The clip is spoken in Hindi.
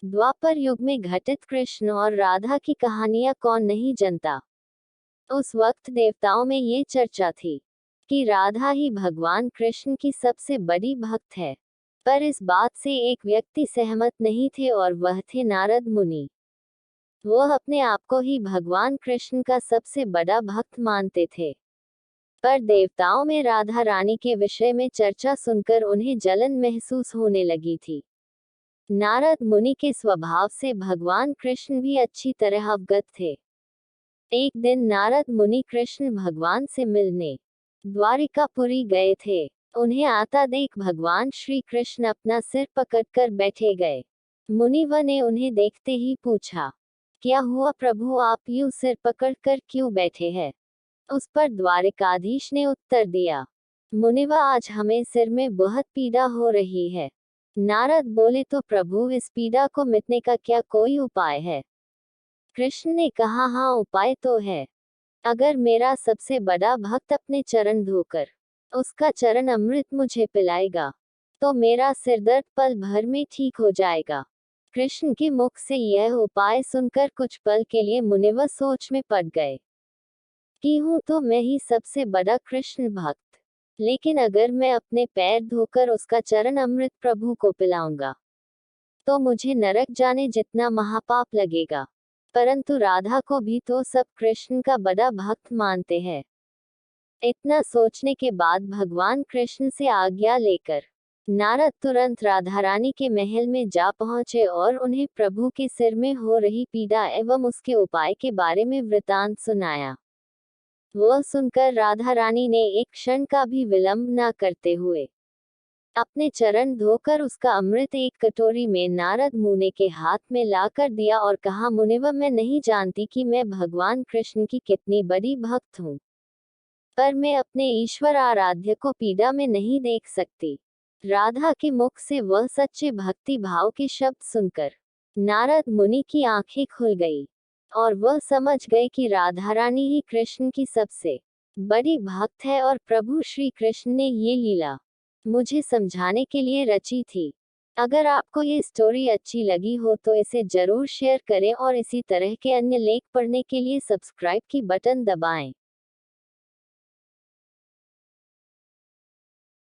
द्वापर युग में घटित कृष्ण और राधा की कहानियां कौन नहीं जानता। उस वक्त देवताओं में ये चर्चा थी कि राधा ही भगवान कृष्ण की सबसे बड़ी भक्त है। पर इस बात से एक व्यक्ति सहमत नहीं थे और वह थे नारद मुनि। वह अपने आप को ही भगवान कृष्ण का सबसे बड़ा भक्त मानते थे। पर देवताओं में राधा रानी के विषय में चर्चा सुनकर उन्हें जलन महसूस होने लगी थी। नारद मुनि के स्वभाव से भगवान कृष्ण भी अच्छी तरह अवगत थे। एक दिन नारद मुनि कृष्ण भगवान से मिलने द्वारिकापुरी गए थे। उन्हें आता देख भगवान श्री कृष्ण अपना सिर पकड़कर बैठे गए। मुनिवर ने उन्हें देखते ही पूछा, क्या हुआ प्रभु, आप यूं सिर पकड़कर क्यों बैठे हैं? उस पर द्वारिकाधीश ने उत्तर दिया, मुनिवर, आज हमें सिर में बहुत पीड़ा हो रही है। नारद बोले, तो प्रभु, इस पीड़ा को मिटने का क्या कोई उपाय है? कृष्ण ने कहा, हाँ, उपाय तो है। अगर मेरा सबसे बड़ा भक्त अपने चरण धोकर उसका चरण अमृत मुझे पिलाएगा तो मेरा सिरदर्द पल भर में ठीक हो जाएगा। कृष्ण के मुख से यह उपाय सुनकर कुछ पल के लिए मुनिवर सोच में पड़ गए कि हूँ तो मैं ही सबसे बड़ा कृष्ण भक्त, लेकिन अगर मैं अपने पैर धोकर उसका चरण अमृत प्रभु को पिलाऊंगा तो मुझे नरक जाने जितना महापाप लगेगा। परंतु राधा को भी तो सब कृष्ण का बड़ा भक्त मानते हैं। इतना सोचने के बाद भगवान कृष्ण से आज्ञा लेकर नारद तुरंत राधा रानी के महल में जा पहुंचे और उन्हें प्रभु के सिर में हो रही पीड़ा एवं उसके उपाय के बारे में वृतांत सुनाया। वह सुनकर राधा रानी ने एक क्षण का भी विलंब न करते हुए अपने चरण धोकर उसका अमृत एक कटोरी में नारद मुनि के हाथ में लाकर दिया और कहा, मुनिवर, मैं नहीं जानती कि मैं भगवान कृष्ण की कितनी बड़ी भक्त हूँ, पर मैं अपने ईश्वर आराध्य को पीड़ा में नहीं देख सकती। राधा के मुख से वह सच्चे भक्ति भाव के शब्द सुनकर नारद मुनि की आंखें खुल गई और वह समझ गए कि राधा रानी ही कृष्ण की सबसे बड़ी भक्त है और प्रभु श्री कृष्ण ने ये लीला मुझे समझाने के लिए रची थी। अगर आपको ये स्टोरी अच्छी लगी हो तो इसे जरूर शेयर करें और इसी तरह के अन्य लेख पढ़ने के लिए सब्सक्राइब की बटन दबाएं।